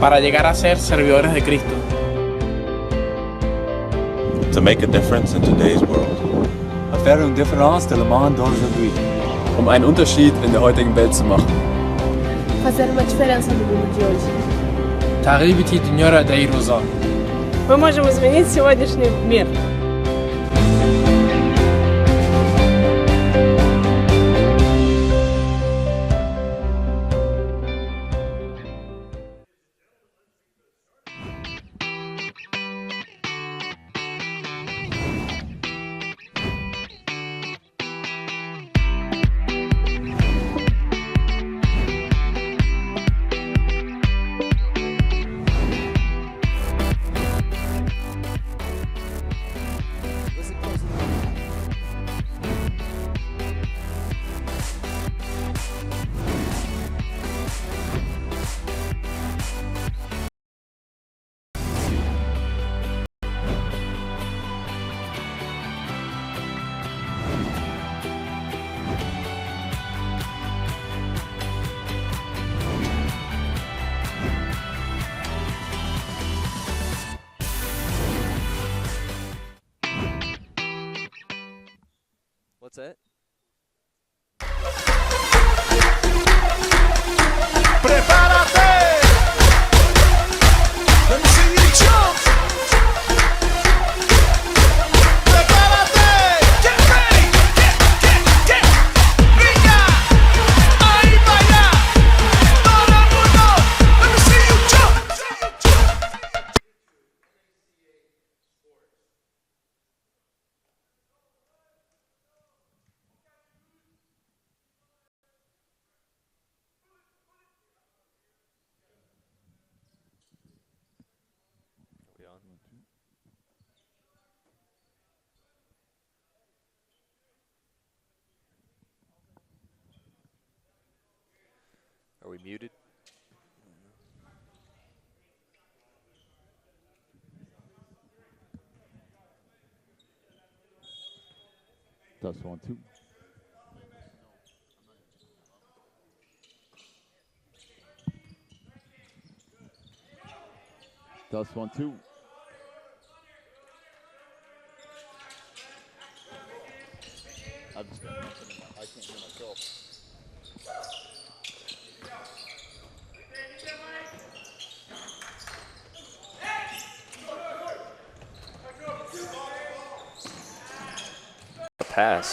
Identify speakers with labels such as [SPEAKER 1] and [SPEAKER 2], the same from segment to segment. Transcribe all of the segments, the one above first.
[SPEAKER 1] para llegar a ser servidores de Cristo.
[SPEAKER 2] To make a difference in today's world.
[SPEAKER 3] Faire une différence dans le monde d'aujourd'hui.
[SPEAKER 4] Einen Unterschied in der heutigen Welt zu machen.
[SPEAKER 5] Fazer uma diferença no mundo de hoje.
[SPEAKER 1] تغيير دنيا دايروزا.
[SPEAKER 6] Мы можем изменить сегодняшний мир.
[SPEAKER 7] What's that?
[SPEAKER 8] Prepárate! Let me see you jump! Prepárate! Get ready! Get! Niña! Ahí vaya! Todo el mundo! Let me see you jump!
[SPEAKER 7] Are we muted?
[SPEAKER 3] That's 1, 2. That's 1, 2. I've just got nothing in my, I can't hear myself.
[SPEAKER 7] A pass.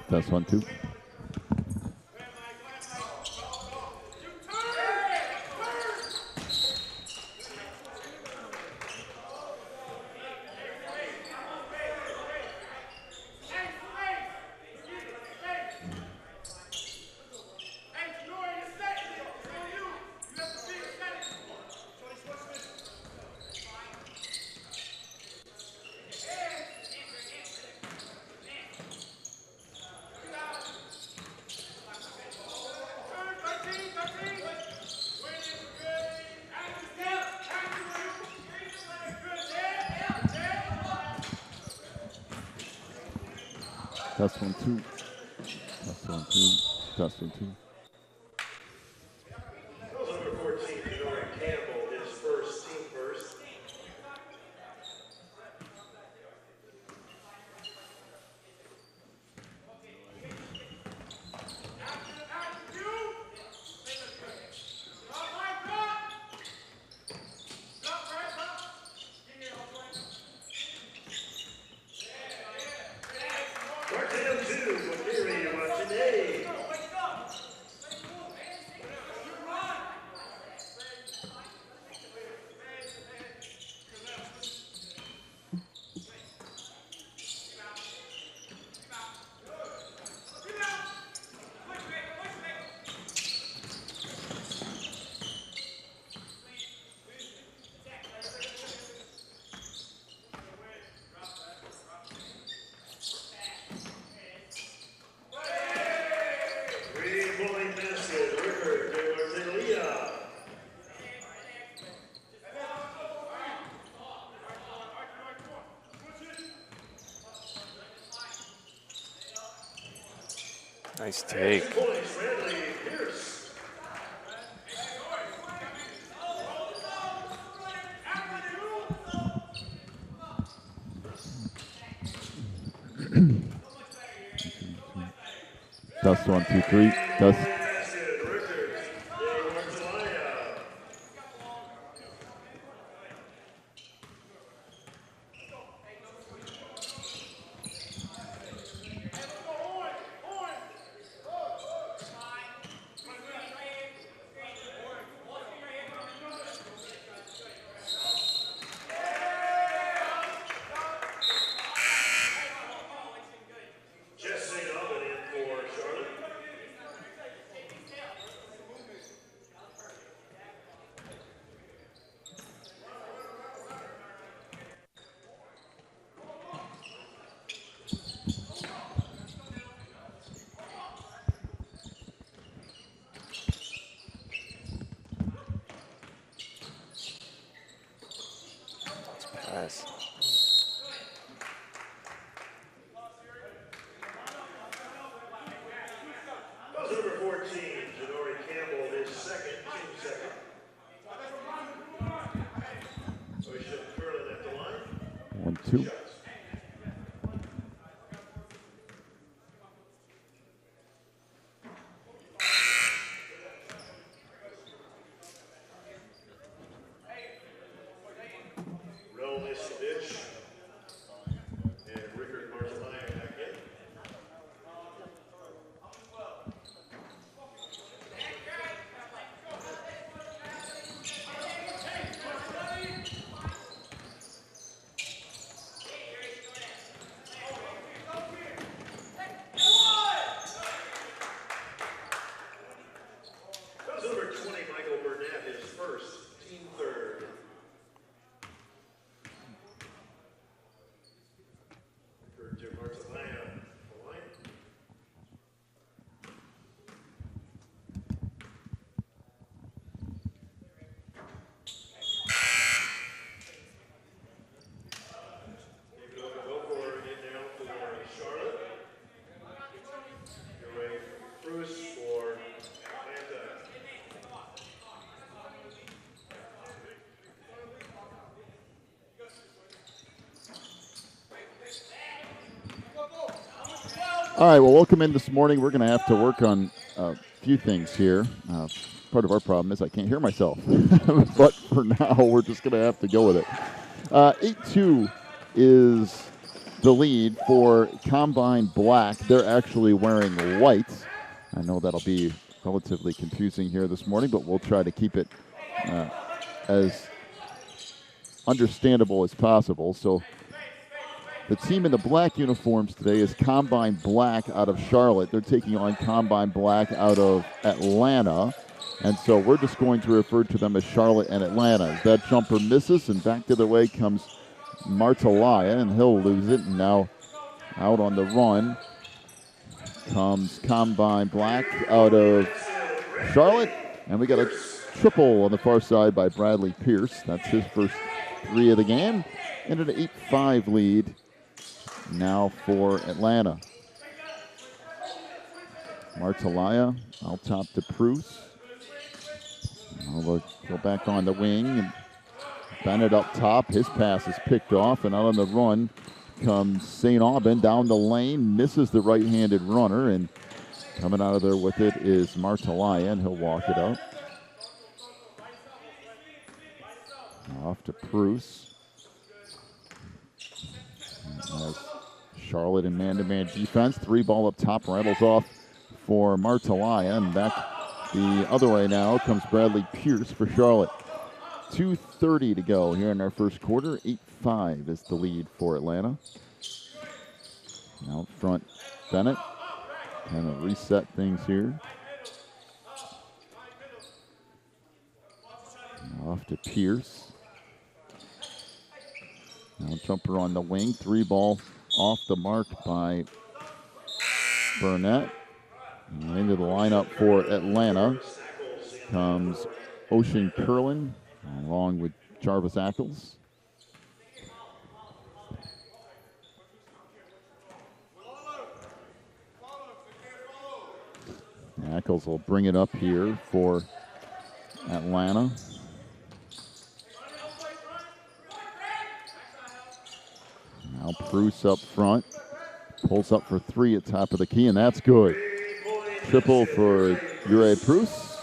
[SPEAKER 3] That's 1, 2. That's 1, 2. That's 1, 2. That's 1, 2.
[SPEAKER 8] Number 14, Jordan Campbell, his first team first.
[SPEAKER 7] Nice take.
[SPEAKER 8] Points, Bradley Pierce.
[SPEAKER 3] Dust 1, 2, 3. Dust.
[SPEAKER 8] Basket, Rickard. De Marcellia. Jesse Alvin in for Charlotte.
[SPEAKER 7] Pass.
[SPEAKER 8] Goes number 14, Jadori Campbell, his second, team second. Ocean Curlin at the line.
[SPEAKER 3] 1, 2.
[SPEAKER 8] Shots. Rel Nisovich and Rickard Marcellia back in. Goes number 20, Michael Burnett, his first, team third. Rickard Marcellia, the line. David Okafor in now for Charlotte. Ray Bruce for Atlanta.
[SPEAKER 3] All right, well, welcome in this morning. We're going to have to work on a few things here. Part of our problem is I can't hear myself. But for now, we're just going to have to go with it. 8-2 is the lead for Combine Black. They're actually wearing white. I know that'll be relatively confusing here this morning, but we'll try to keep it as understandable as possible. So the team in the black uniforms today is Combine Black out of Charlotte. They're taking on Combine Black out of Atlanta. And so we're just going to refer to them as Charlotte and Atlanta. As that jumper misses, and back the other way comes Martalaya, and he'll lose it. And now out on the run comes Combine Black out of Charlotte. And we got a triple on the far side by Bradley Pierce. That's his first 3 of the game. And an 8-5 lead now for Atlanta. Martalaya out top to Bruce. We'll go back on the wing, and Bennett up top. His pass is picked off, and out on the run comes St. Aubin down the lane, misses the right-handed runner, and coming out of there with it is Martalaya, and he'll walk it up. Off to Bruce. As Charlotte in man-to-man defense. 3-ball up top, rattles off for Martalaya, and back the other way now comes Bradley Pierce for Charlotte. 2:30 to go here in our first quarter. 8-5 is the lead for Atlanta. Out front, Bennett kind of reset things here. Off to Pierce. Now jumper on the wing. 3-ball off the mark by Burnett. And into the lineup for Atlanta comes Ocean Curlin along with Jarvis Ackles. Ackles will bring it up here for Atlanta. Now Bruce up front. Pulls up for three at top of the key, and that's good. Triple for Ure Bruce.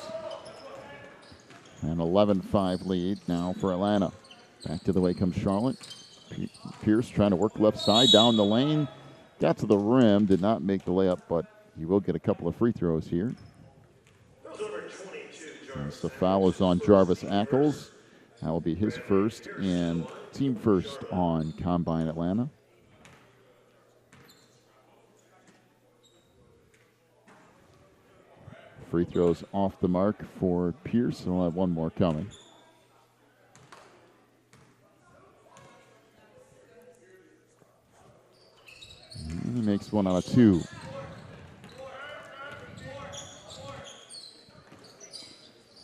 [SPEAKER 3] An 11-5 lead now for Atlanta. Back to the way comes Charlotte. Pierce trying to work left side down the lane. Got to the rim, did not make the layup, but he will get a couple of free throws here. As the foul is on Jarvis Ackles. That will be his first and team first on Combine Atlanta. Free throws off the mark for Pierce, and we'll have one more coming. And he makes one out of two.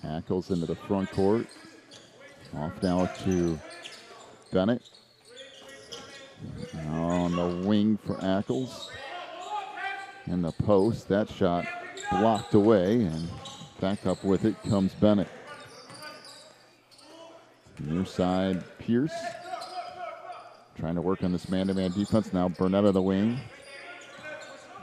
[SPEAKER 3] Ackles into the front court. Off now to Bennett. Now on the wing for Ackles. In the post, that shot blocked away, and back up with it comes Bennett. Near side, Pierce. Trying to work on this man-to-man defense. Now Burnett of the wing.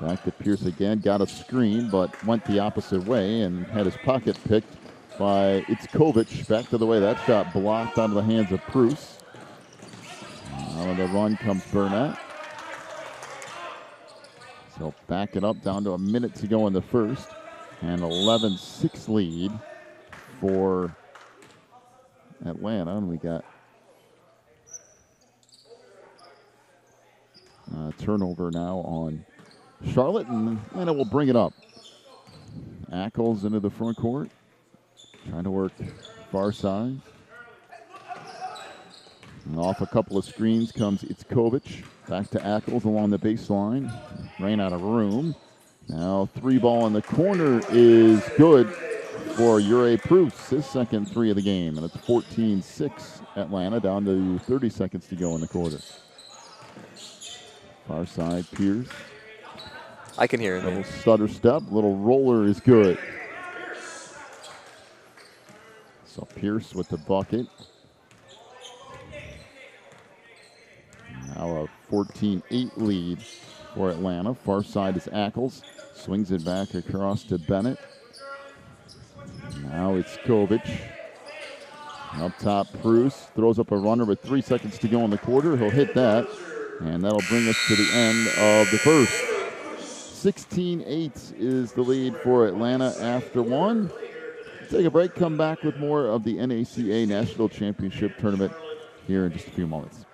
[SPEAKER 3] Back to Pierce again. Got a screen, but went the opposite way and had his pocket picked by Itzkovic. Back to the way. That shot blocked out of the hands of Bruce. Out of the run comes Burnett. So back it up down to a minute to go in the first. And 11-6 lead for Atlanta. And we got turnover now on Charlotte, and Atlanta will bring it up. Ackles into the front court. Trying to work far side. And off a couple of screens comes Itzkovic. Back to Ackles along the baseline. Ran out of room. Now 3-ball in the corner is good for Ure Bruce. His second three of the game. And it's 14-6 Atlanta, down to 30 seconds to go in the quarter. Far side, Pierce.
[SPEAKER 7] I can hear it.
[SPEAKER 3] Little stutter step, little roller is good. So Pierce with the bucket. Now a 14-8 lead for Atlanta. Far side is Ackles. Swings it back across to Bennett. Now it's Kovic. Up top, Bruce throws up a runner with 3 seconds to go in the quarter. He'll hit that, and that'll bring us to the end of the first. 16-8 is the lead for Atlanta after one. Take a break, come back with more of the NACA National Championship Tournament here in just a few moments.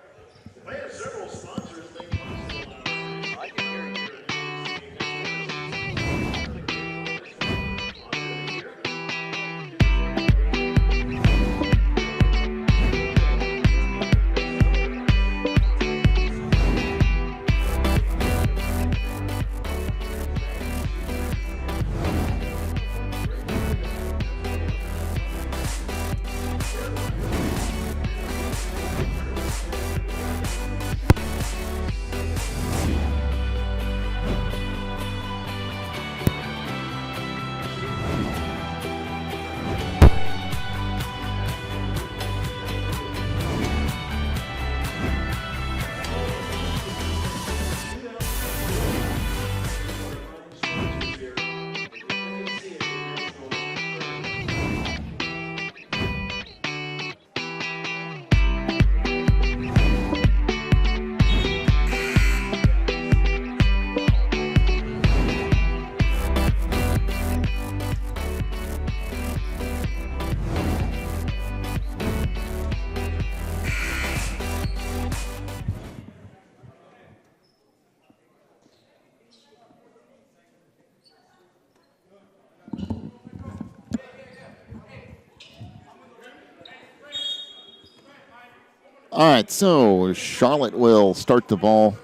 [SPEAKER 3] All right, so Charlotte will start the ball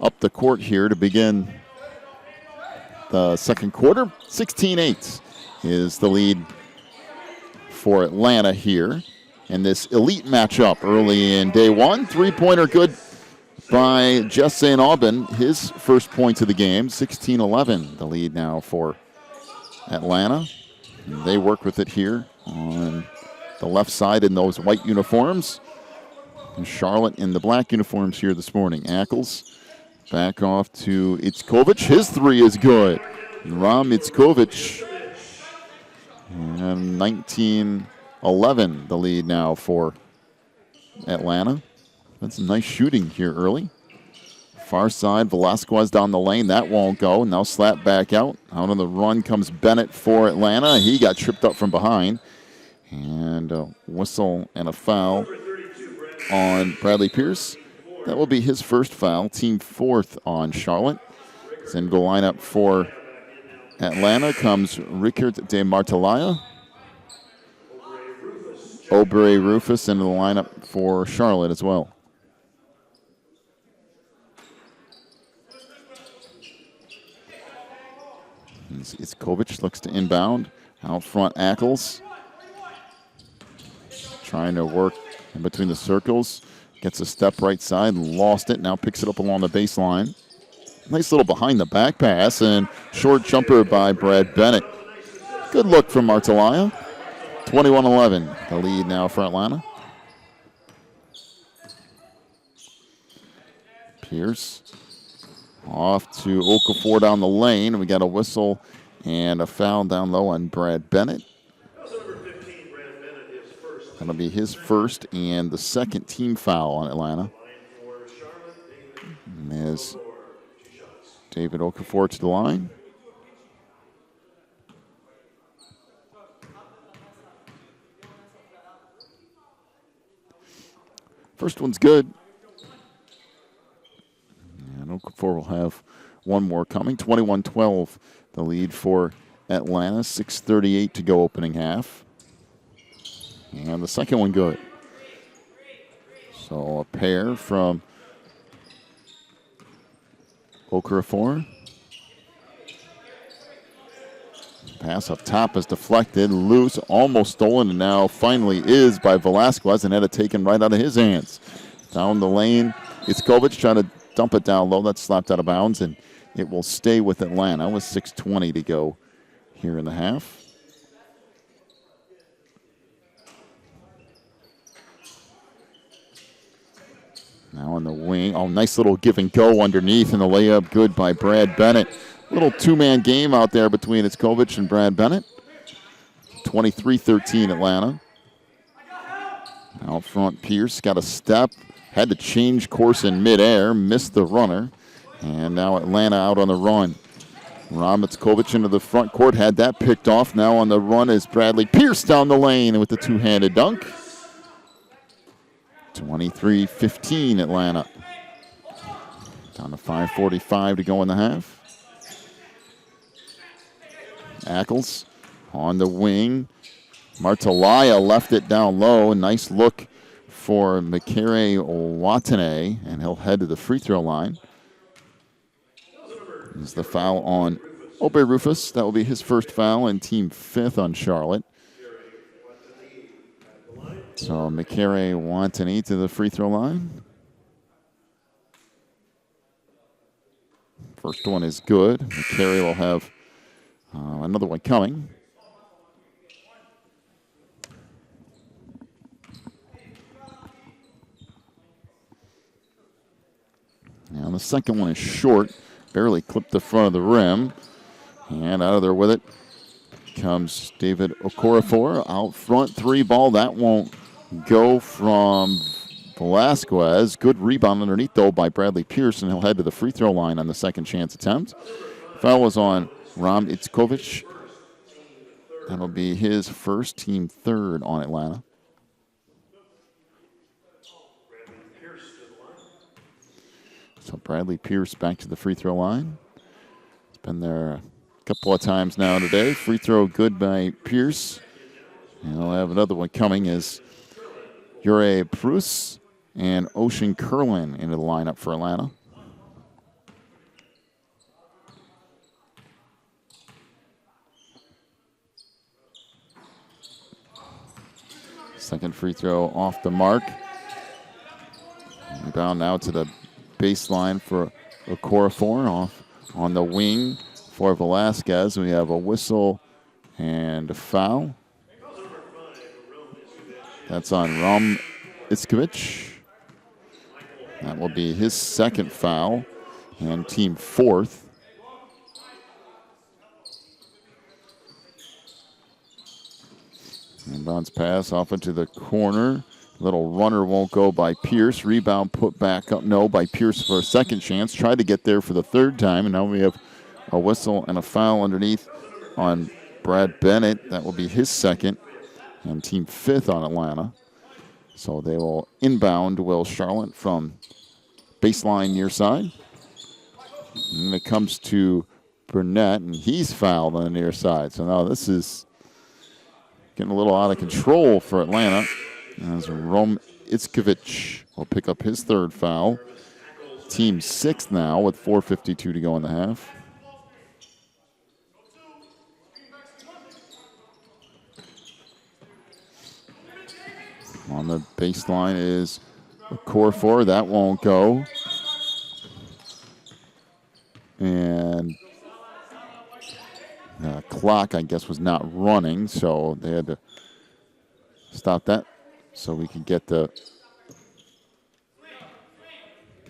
[SPEAKER 3] up the court here to begin the second quarter. 16-8 is the lead for Atlanta here in this elite matchup early in day one. Three-pointer good by Jess St. Aubin, his first points of the game. 16-11, the lead now for Atlanta. They work with it here on the left side in those white uniforms. And Charlotte in the black uniforms here this morning. Ackles back off to Itzkovic. His three is good. Ram Itzkovic. And 19-11 the lead now for Atlanta. That's nice shooting here early. Far side, Velasquez down the lane. That won't go. Now slap back out. Out on the run comes Bennett for Atlanta. He got tripped up from behind. And a whistle and a foul on Bradley Pierce. That will be his first foul. Team fourth on Charlotte. Then go line up for Atlanta comes Ricard de Martelaya. Aubrey Rufus into the lineup for Charlotte as well. Itzkovic looks to inbound. Out front, Ackles. Trying to work in between the circles. Gets a step right side, lost it. Now picks it up along the baseline. Nice little behind the back pass and short jumper by Brad Bennett. Good look from Martelaya. 21-11, the lead now for Atlanta. Pierce off to Okafor down the lane. We got a whistle and a foul down low on Brad Bennett. That'll be his first and the second team foul on Atlanta. As David Okafor to the line. First one's good. And Okafor will have one more coming. 21-12, the lead for Atlanta. 6:38 to go opening half. And the second one good. So a pair from Okafor. Pass up top is deflected, loose, almost stolen, and now finally is by Velasquez and had it taken right out of his hands. Down the lane, Itzkovic trying to dump it down low. That's slapped out of bounds, and it will stay with Atlanta with 6:20 to go here in the half. Now on the wing. Oh, nice little give and go underneath, and the layup good by Brad Bennett. Little two-man game out there between Itzkovic and Brad Bennett. 23-13 Atlanta. Out front, Pierce got a step. Had to change course in midair. Missed the runner. And now Atlanta out on the run. Ram Itzkovic into the front court. Had that picked off. Now on the run is Bradley Pierce down the lane with the two-handed dunk. 23-15 Atlanta. Down to 5:45 to go in the half. Ackles on the wing. Martelaya left it down low. Nice look for Mikere Watane, and he'll head to the free throw line. This is the foul on Aubrey Rufus. That will be his first foul and team fifth on Charlotte. So Mikere Watane to the free throw line. First one is good. Mikere will have another one coming. Now the second one is short. Barely clipped the front of the rim. And out of there with it comes David Okafor. Out front, three ball. That won't go from Velasquez. Good rebound underneath, though, by Bradley Pierce, and he'll head to the free throw line on the second chance attempt. Foul was on Ram Itzkovic. That'll be his first, team third on Atlanta. So Bradley Pierce back to the free throw line. He's been there a couple of times now today. Free throw good by Pierce. And he'll have another one coming as Jure Prus and Ocean Curlin into the lineup for Atlanta. Second free throw off the mark. Rebound now to the baseline for Okafor off on the wing for Velasquez. We have a whistle And a foul. That's on Rom Iskovic. That will be his second foul and team fourth. And bounce pass off into the corner. Little runner won't go by Pierce. Rebound put back up. No, by Pierce for a second chance. Tried to get there for the third time. And now we have a whistle and a foul underneath on Brad Bennett. That will be his second. And team fifth on Atlanta. So they will inbound Will Charlotte from baseline near side. And it comes to Burnett, and he's fouled on the near side. So now this is getting a little out of control for Atlanta. As Rom Iskovic will pick up his third foul. Team sixth now with 4:52 to go in the half. On the baseline is Corfor. That won't go. And the clock, I guess, was not running, so they had to stop that so we could get the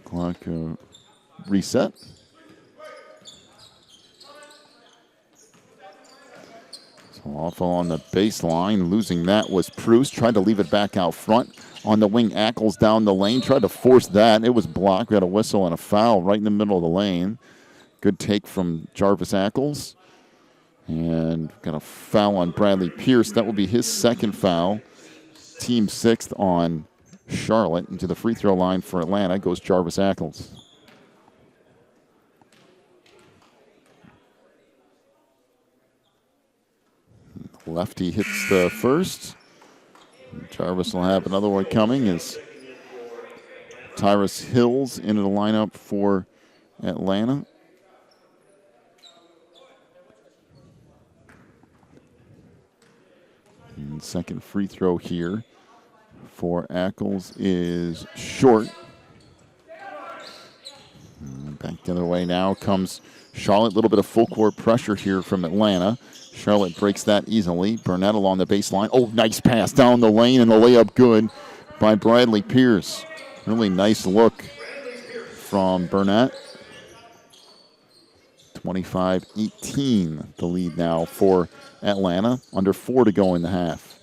[SPEAKER 3] clock reset. So off on the baseline. Losing that was Proust. Tried to leave it back out front. On the wing, Ackles down the lane. Tried to force that. It was blocked. We had a whistle and a foul right in the middle of the lane. Good take from Jarvis Ackles. And got a foul on Bradley Pierce. That will be his second foul. Team sixth on Charlotte. Into the free throw line for Atlanta goes Jarvis Ackles. Lefty hits the first. Jarvis will have another one coming as Tyrus Hills into the lineup for Atlanta. And second free throw here for Ackles is short. And back the other way now comes Charlotte. A little bit of full court pressure here from Atlanta. Charlotte breaks that easily. Burnett along the baseline. Oh, nice pass down the lane and the layup good by Bradley Pierce. Really nice look from Burnett. 25-18 the lead now for Atlanta. Under 4 to go in the half.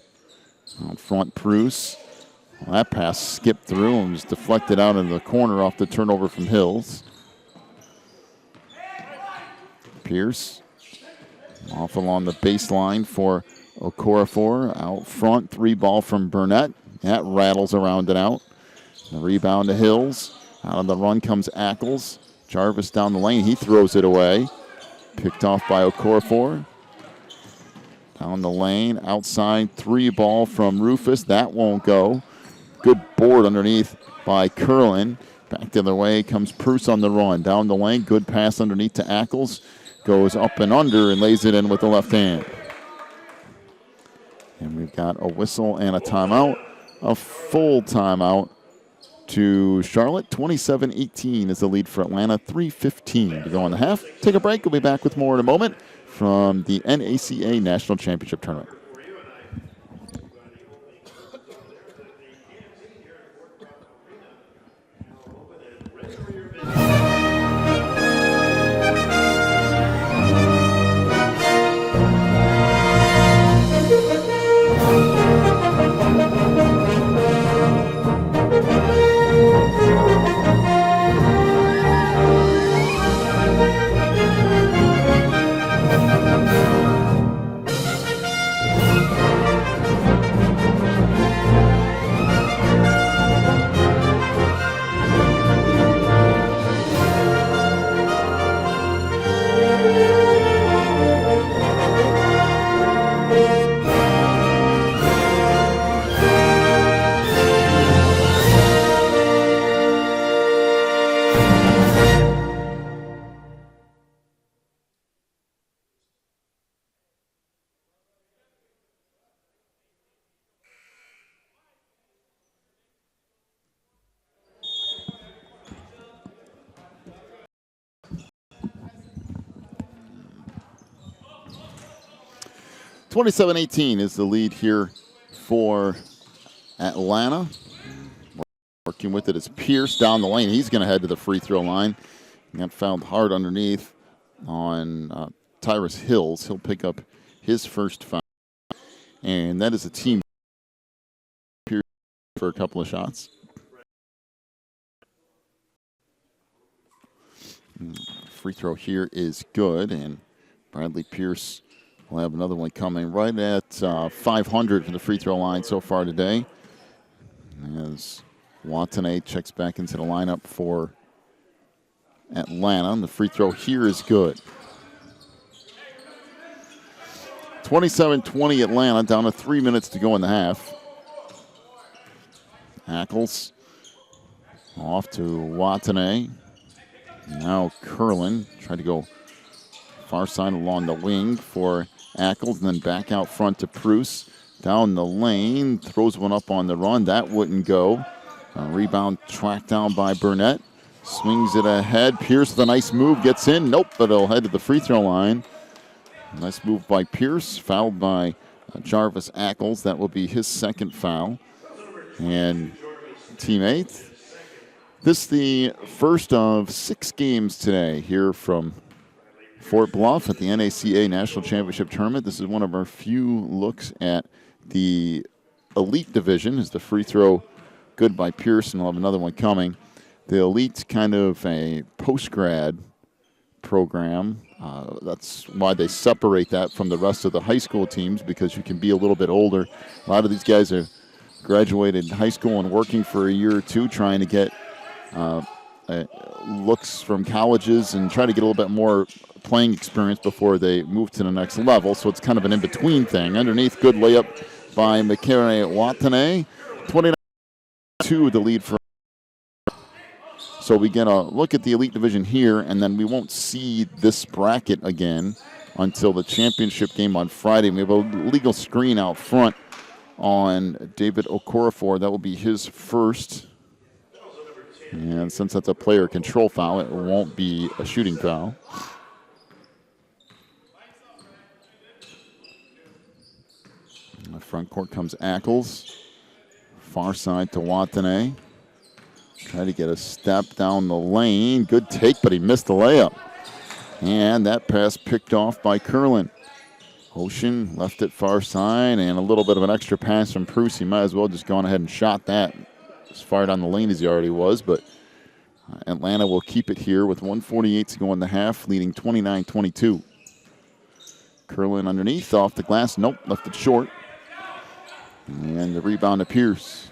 [SPEAKER 3] Out front, Proust. Well, that pass skipped through and was deflected out into the corner off the turnover from Hills. Pierce off along the baseline for Okorafor. Out front, 3 ball from Burnett. That rattles around and out. The rebound to Hills. Out on the run comes Ackles. Jarvis down the lane. He throws it away. Picked off by Okorafor. Down the lane, outside, 3 ball from Rufus. That won't go. Good board underneath by Curlin. Back the other way comes Proust on the run. Down the lane, good pass underneath to Ackles. Goes up and under and lays it in with the left hand. And we've got a whistle and a timeout. A full timeout to Charlotte. 27-18 is the lead for Atlanta. 3:15 to go in the half. Take a break. We'll be back with more in a moment from the NACA National Championship Tournament. 27-18 is the lead here for Atlanta. Working with it is Pierce down the lane. He's going to head to the free throw line. He got fouled hard underneath on Tyrus Hills. He'll pick up his first foul. And that is a team Pierce for a couple of shots. Free throw here is good, and Bradley Pierce will have another one coming right at 500 from the free throw line so far today. As Watanabe checks back into the lineup for Atlanta, and the free throw here is good. 27-20 Atlanta, down to 3 minutes to go in the half. Ackles off to Watanabe. Now Curlin tried to go far side along the wing for Ackles, and then back out front to Pruce. Down the lane, throws one up on the run. That wouldn't go. Rebound tracked down by Burnett. Swings it ahead. Pierce with a nice move, gets in. Nope, but it'll head to the free throw line. Nice move by Pierce, fouled by Jarvis Ackles. That will be his second foul. And teammate. This is the first of 6 games today here from Fort Bluff at the NACA National Championship Tournament. This is one of our few looks at the Elite Division. Is the free throw good by Pierce, and we'll have another one coming. The Elite's kind of a post-grad program. That's why they separate that from the rest of the high school teams, because you can be a little bit older. A lot of these guys are graduated high school and working for a year or two, trying to get looks from colleges and try to get a little bit more playing experience before they move to the next level. So it's kind of an in-between thing. Underneath, good layup by Makere Watanabe. 29-2 the lead for. So we get a look at the Elite Division here, and then we won't see this bracket again until the championship game on Friday. We have a legal screen out front on David Okorafor. That will be his first. And since that's a player control foul, it won't be a shooting foul. In the front court comes Ackles. Far side to Watanabe. Try to get a step down the lane. Good take, but he missed the layup. And that pass picked off by Curlin. Ocean left it far side, and a little bit of an extra pass from Pruce. He might as well just gone ahead and shot that as far down the lane as he already was, but Atlanta will keep it here with 1:48 to go in the half, leading 29-22. Curlin underneath, off the glass. Nope, left it short. And the rebound to Pierce.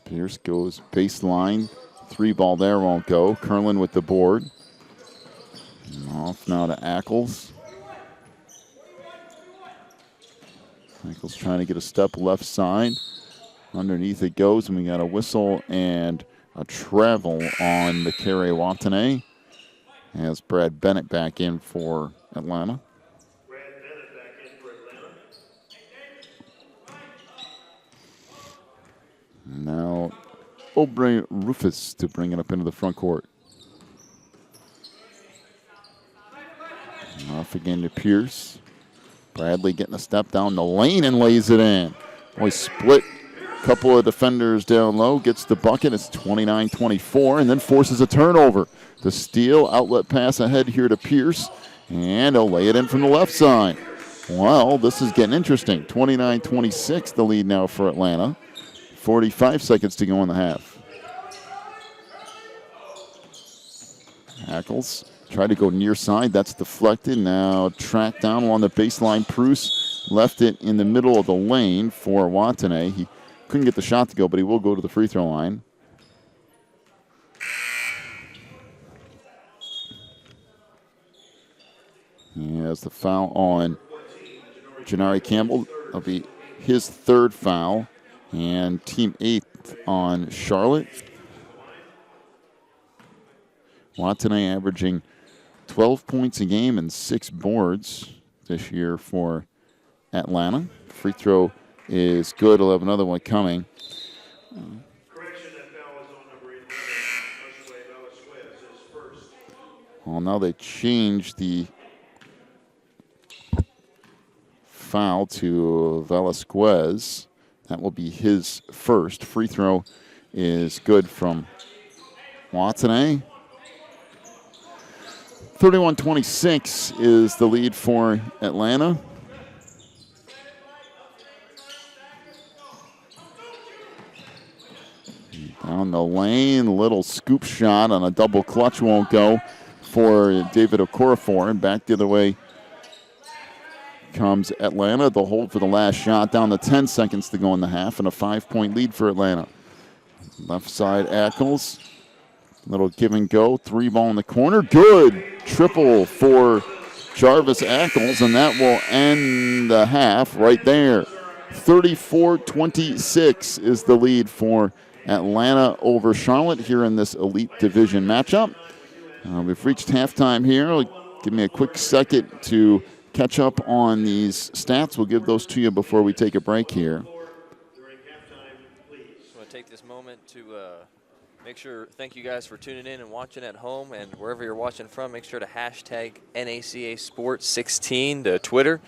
[SPEAKER 3] Pierce goes baseline. 3 ball there, won't go. Curlin with the board. And off now to Ackles. Ackles trying to get a step left side. Underneath it goes, and we got a whistle and a travel on Makere Watanabe. As Brad Bennett back in for Atlanta.
[SPEAKER 8] Brad Bennett back in for Atlanta.
[SPEAKER 3] Now, Aubrey Rufus to bring it up into the front court. Off again to Pierce. Bradley getting a step down the lane and lays it in. Boy, split a couple of defenders down low, gets the bucket. It's 29-24, and then forces a turnover. The steal, outlet pass ahead here to Pierce, and he'll lay it in from the left side. Well, this is getting interesting. 29-26, the lead now for Atlanta. 45 seconds to go in the half. Ackles tried to go near side. That's deflected. Now tracked down along the baseline. Pruce left it in the middle of the lane for Watanabe. He couldn't get the shot to go, but he will go to the free throw line. He has the foul on Janari Campbell. That'll be his 3rd foul. And team 8th on Charlotte. Watanabe averaging 12 points a game and 6 boards this year for Atlanta. Free throw is good. We'll have another one coming.
[SPEAKER 8] Correction, that foul is on number 11. Joshua Velasquez is first.
[SPEAKER 3] Well, now they change the foul to Velasquez. That will be his first. Free throw is good from Watanabe. 31-26 is the lead for Atlanta. Down the lane, little scoop shot on a double clutch won't go for David Okorafor. And back the other way comes Atlanta. They'll hold for the last shot. Down to 10 seconds to go in the half, and a 5-point lead for Atlanta. Left side, Ackles. Little give and go. 3-ball in the corner. Good. Triple for Jarvis Ackles, and that will end the half right there. 34-26 is the lead for Atlanta over Charlotte here in this Elite Division matchup. We've reached halftime here. Give me a quick second to catch up on these stats. We'll give those to you before we take a break here.
[SPEAKER 7] I want to take this moment to thank you guys for tuning in and watching at home, and wherever you're watching from, make sure to hashtag NACA Sports 16 to Twitter.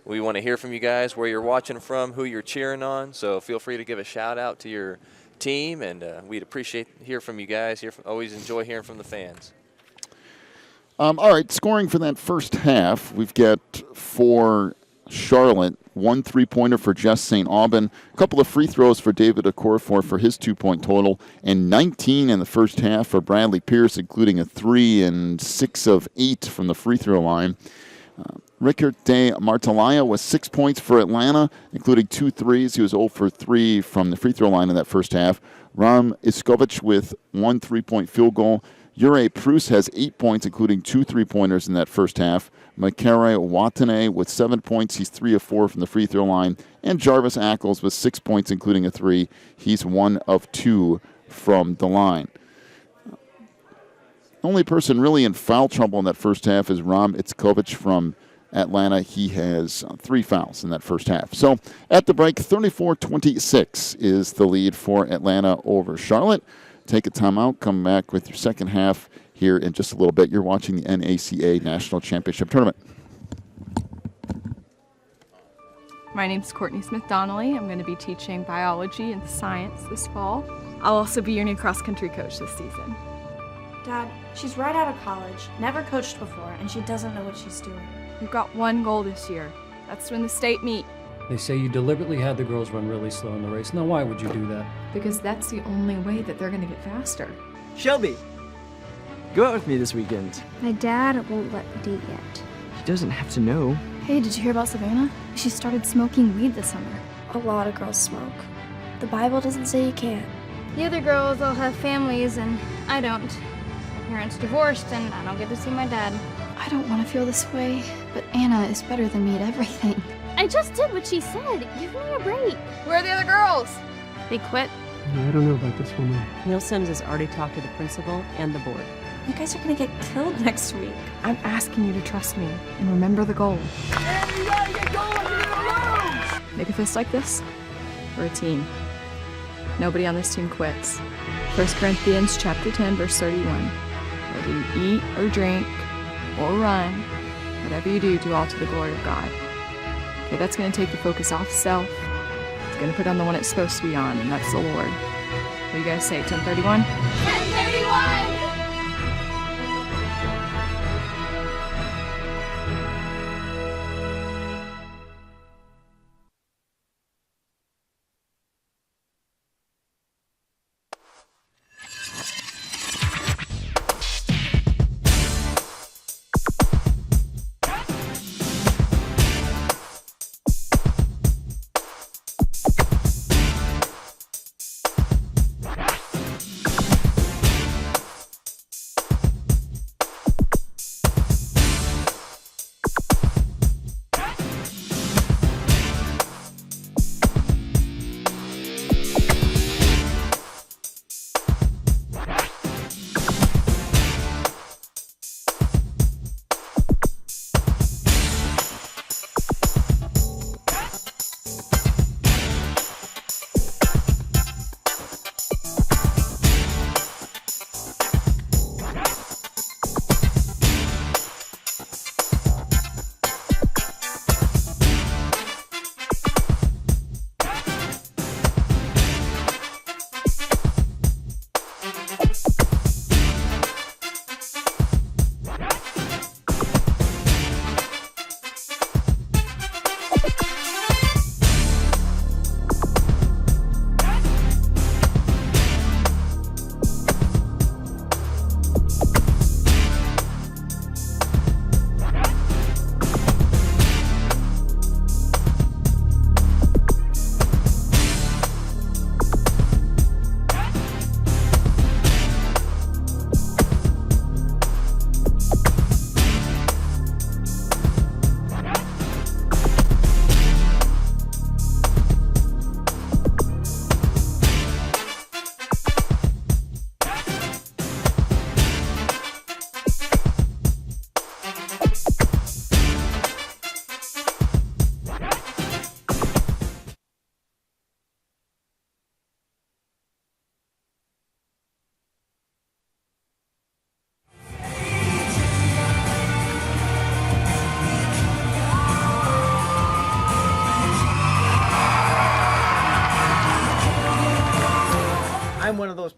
[SPEAKER 7] We want to hear from you guys, where you're watching from, who you're cheering on, so feel free to give a shout out to your team, and we'd appreciate hear from you guys. Always enjoy hearing from the fans.
[SPEAKER 3] All right, scoring for that first half, we've got for Charlotte, 1 3-pointer for Jess St. Aubin, a couple of free throws for David Okorafor for his 2-point total, and 19 in the first half for Bradley Pierce, including a 3 and 6 of 8 from the free throw line. Rickert de Martelaya was 6 points for Atlanta, including 2 threes. He was 0 for 3 from the free throw line in that first half. Ram Iskovic with 1 3-point field goal. Jure Prus has 8 points, including 2 3-pointers in that first half. Makare Watanabe with 7 points. He's 3 of 4 from the free throw line. And Jarvis Ackles with 6 points, including a 3. He's 1 of 2 from the line. Only person really in foul trouble in that first half is Ram Iskovic from Atlanta. He has 3 fouls in that first half. So at the break, 34-26 is the lead for Atlanta over Charlotte. Take a timeout, come back with your second half here in just a little bit. You're watching the NACA National Championship Tournament.
[SPEAKER 9] My name's Courtney Smith-Donnelly. I'm going to be teaching biology and science this fall. I'll also be your new cross-country coach this season.
[SPEAKER 10] Dad, she's right out of college, never coached before, and she doesn't know what she's doing.
[SPEAKER 9] You've got one goal this year. That's to win the state meet.
[SPEAKER 11] They say you deliberately had the girls run really slow in the race. Now, why would you do that?
[SPEAKER 9] Because that's the only way that they're going to get faster.
[SPEAKER 12] Shelby, go out with me this weekend.
[SPEAKER 13] My dad won't let me date yet.
[SPEAKER 12] He doesn't have to know.
[SPEAKER 13] Hey, did you hear about Savannah? She started smoking weed this summer.
[SPEAKER 10] A lot of girls smoke. The Bible doesn't say you can't.
[SPEAKER 13] The other girls all have families, and I don't. My parents divorced, and I don't get to see my dad. I don't want to feel this way, but Anna is better than me at everything.
[SPEAKER 14] I just did what she said. Give me a break.
[SPEAKER 9] Where are the other girls?
[SPEAKER 14] They quit.
[SPEAKER 15] I don't know about this woman.
[SPEAKER 16] Neil Sims has already talked to the principal and the board.
[SPEAKER 10] You guys are gonna get killed next week.
[SPEAKER 9] I'm asking you to trust me and remember the goal.
[SPEAKER 17] Hey, you gotta get going! You're gonna lose!
[SPEAKER 9] Make a fist like this. We're a team. Nobody on this team quits. 1 Corinthians chapter 10, verse 31. Whether you eat or drink or run, whatever you do, do all to the glory of God. Okay, that's going to take the focus off self. It's going to put on the one it's supposed to be on, and that's the Lord. What do you guys say, 10:31?
[SPEAKER 14] 10:31!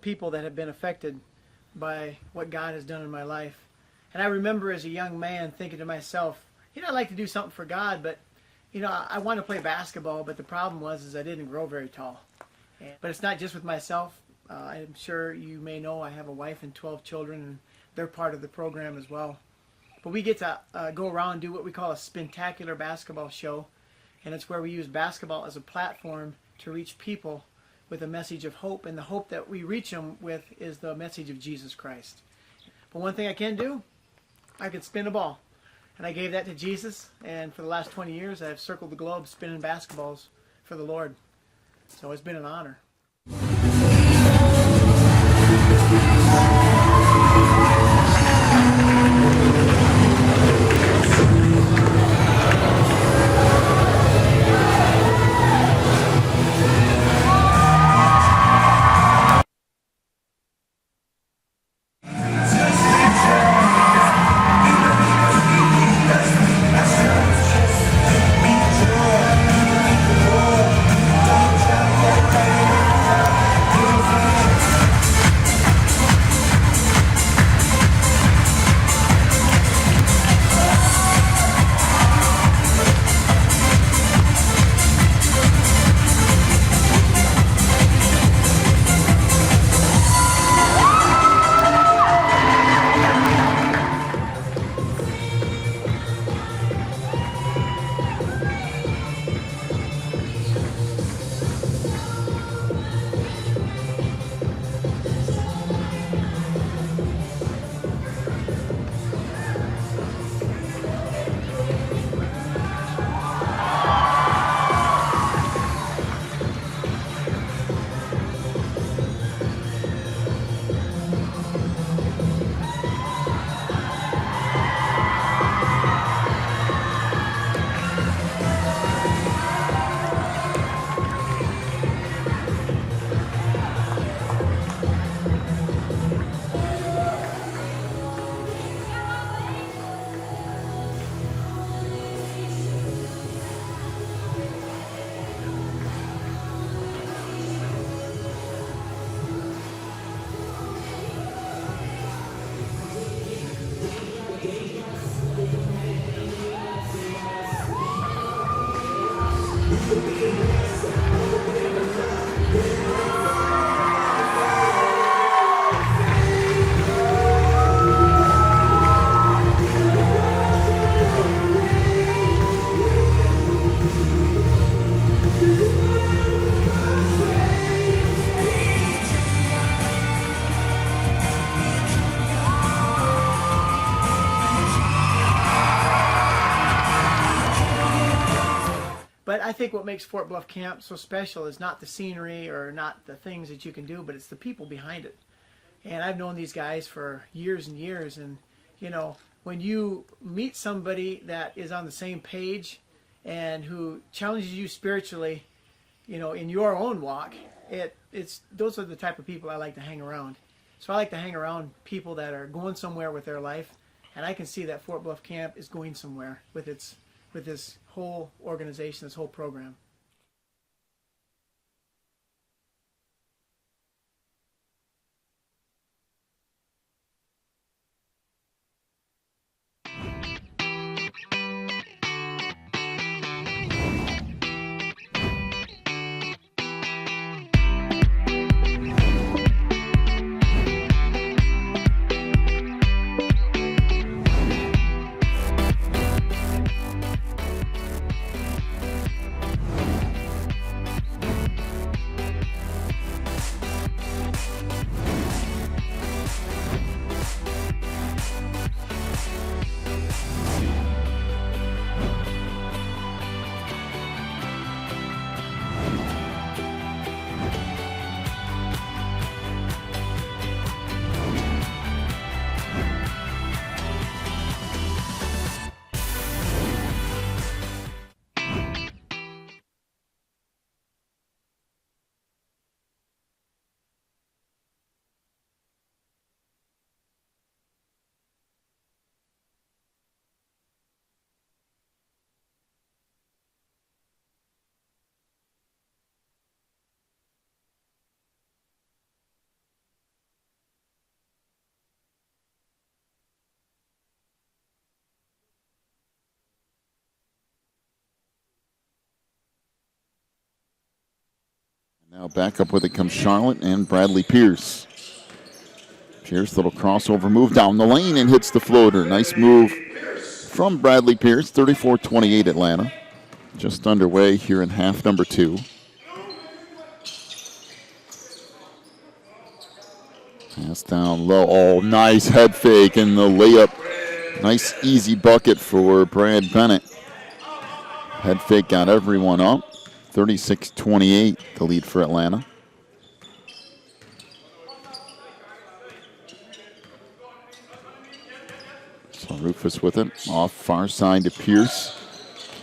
[SPEAKER 18] people that have been affected by what God has done in my life. And I remember as a young man thinking to myself, I'd like to do something for God, but, I want to play basketball, but the problem was I didn't grow very tall. But it's not just with myself. I'm sure you may know I have a wife and 12 children, and they're part of the program as well. But we get to go around and do what we call a spectacular basketball show, and it's where we use basketball as a platform to reach people with a message of hope, and the hope that we reach them with is the message of Jesus Christ. But one thing I can do, I can spin a ball. And I gave that to Jesus, and for the last 20 years I've circled the globe spinning basketballs for the Lord. So it's been an honor. But I think what makes Fort Bluff Camp so special is not the scenery or not the things that you can do, but it's the people behind it. And I've known these guys for years and years, and when you meet somebody that is on the same page and who challenges you spiritually, in your own walk, those are the type of people I like to hang around. So I like to hang around people that are going somewhere with their life, and I can see that Fort Bluff Camp is going somewhere with this whole organization, this whole program.
[SPEAKER 3] Now back up with it comes Charlotte and Bradley Pierce. Pierce, little crossover move down the lane and hits the floater. Nice move from Bradley Pierce, 34-28 Atlanta. Just underway here in half number 2. Pass down low. Oh, nice head fake and the layup. Nice easy bucket for Brad Bennett. Head fake got everyone up. 36-28, the lead for Atlanta. So Rufus with it. Off far side to Pierce.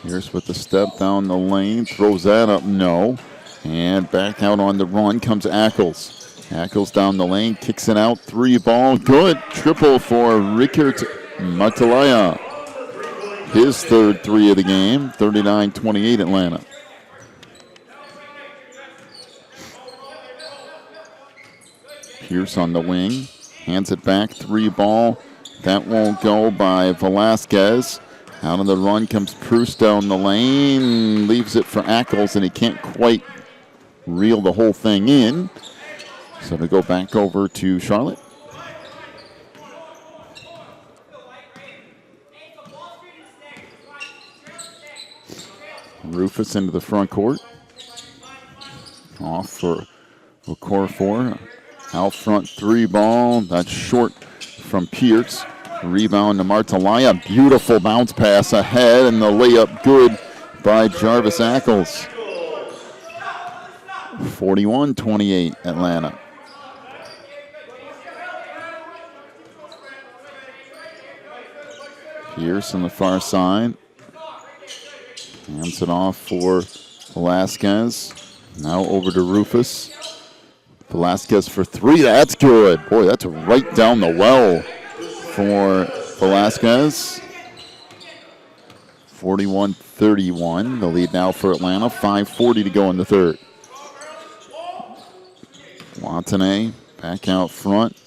[SPEAKER 3] Pierce with the step down the lane. Throws that up. No. And back out on the run comes Ackles. Ackles down the lane. Kicks it out. 3 ball. Good. Triple for Rickert Matalaya. His third 3 of the game. 39-28 Atlanta. Pierce on the wing. Hands it back. 3 ball. That won't go by Velasquez. Out on the run comes Proust down the lane. Leaves it for Ackles, and he can't quite reel the whole thing in. So to go back over to Charlotte. Rufus into the front court. Off for Okorafor. Out front 3 ball. That's short from Pierce. Rebound to Martalaya. Beautiful bounce pass ahead, and the layup good by Jarvis Ackles. 41-28 Atlanta. Pierce on the far side. Hands it off for Velasquez. Now over to Rufus. Velasquez for 3. That's good. Boy, that's right down the well for Velasquez. 41-31. The lead now for Atlanta. 5:40 to go in the third. Watanabe back out front.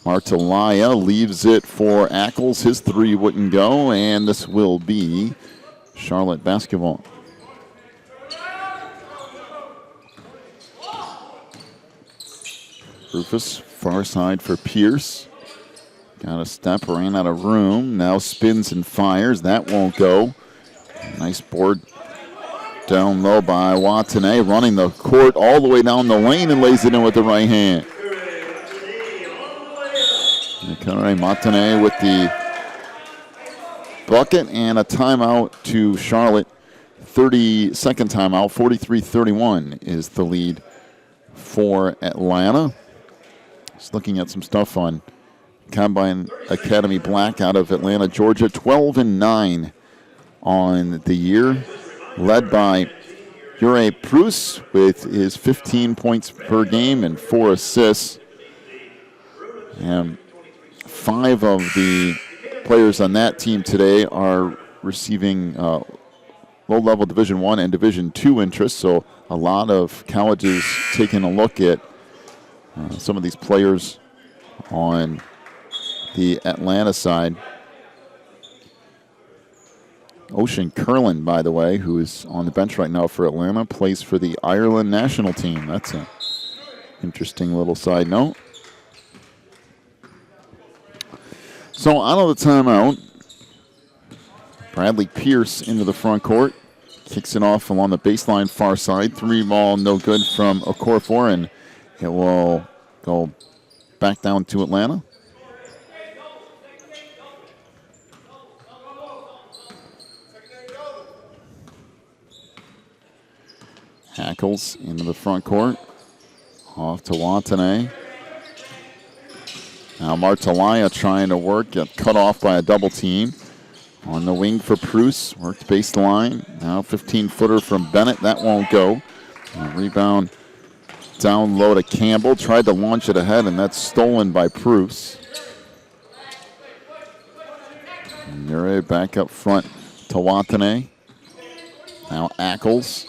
[SPEAKER 3] Martalaya leaves it for Ackles. His 3 wouldn't go, and this will be Charlotte basketball. Rufus, far side for Pierce. Got a step, ran out of room. Now spins and fires. That won't go. Nice board down low by Watanabe, running the court all the way down the lane and lays it in with the right hand. Watanabe with the bucket and a timeout to Charlotte. 30-second timeout. 43-31 is the lead for Atlanta. Just looking at some stuff on Combine Academy Black out of Atlanta, Georgia. 12-9 on the year, led by Jure Proust with his 15 points per game and 4 assists. And 5 of the players on that team today are receiving low-level Division I and Division II interest, so a lot of colleges taking a look at some of these players on the Atlanta side. Ocean Curlin, by the way, who is on the bench right now for Atlanta, plays for the Ireland national team. That's an interesting little side note. So out of the timeout, Bradley Pierce into the front court. Kicks it off along the baseline far side. 3 ball, no good from Okorafor, and it will go back down to Atlanta. Ackles into the front court. Off to Watanabe. Now Martalaya trying to work, get cut off by a double team. On the wing for Proust, worked baseline. Now 15-footer from Bennett, that won't go. Rebound down low to Campbell, tried to launch it ahead, and that's stolen by Proust. Murray back up front to Watanabe. Now Ackles.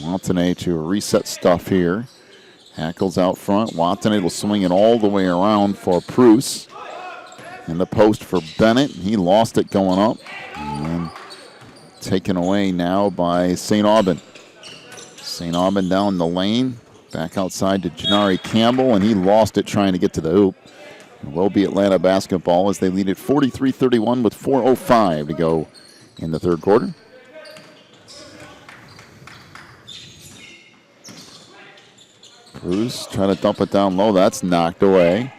[SPEAKER 3] Watanabe to reset stuff here. Ackles out front. Watanabe will swing it all the way around for Proust. In the post for Bennett. He lost it going up. And taken away now by St. Aubin. St. Aubin down the lane. Back outside to Janari Campbell, and he lost it trying to get to the hoop. It will be Atlanta basketball as they lead it 43-31 with 4:05 to go in the third quarter. Bruce trying to dump it down low. That's knocked away.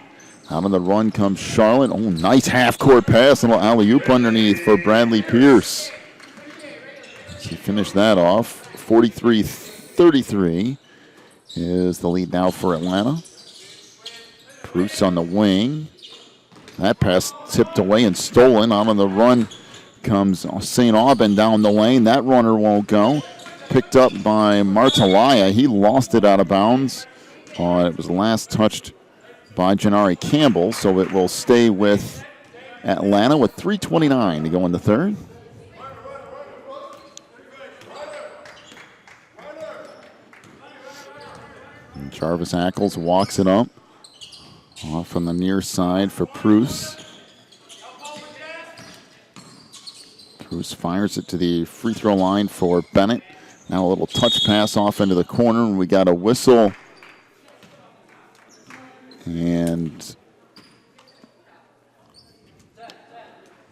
[SPEAKER 3] Out on the run comes Charlotte. Oh, nice half-court pass. Little alley-oop underneath for Bradley Pierce. He finished that off. 43-33 is the lead now for Atlanta. Bruce on the wing. That pass tipped away and stolen. Out on the run comes St. Aubin down the lane. That runner won't go. Picked up by Martalaya. He lost it out of bounds. It was last touched by Janari Campbell, so it will stay with Atlanta with 3:29 to go in the third. And Jarvis Ackles walks it up. Off on the near side for Bruce. Bruce fires it to the free throw line for Bennett. Now a little touch pass off into the corner, and we got a whistle. And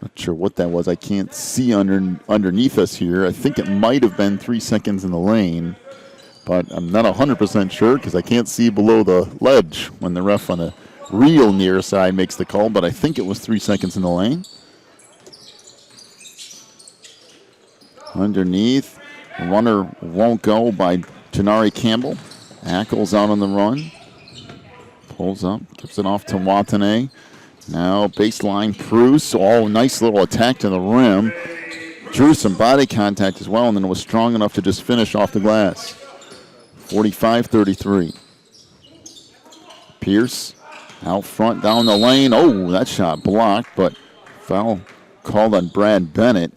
[SPEAKER 3] not sure what that was. I can't see underneath us here. I think it might have been 3 seconds in the lane, but I'm not 100% sure because I can't see below the ledge when the ref on the real near side makes the call, but I think it was 3 seconds in the lane. Underneath, runner won't go by Janari Campbell. Ackles out on the run. Pulls up, gives it off to Watanabe. Now baseline Bruce. Oh, nice little attack to the rim. Drew some body contact as well, and then was strong enough to just finish off the glass. 45-33. Pierce out front down the lane. Oh, that shot blocked, but foul called on Brad Bennett.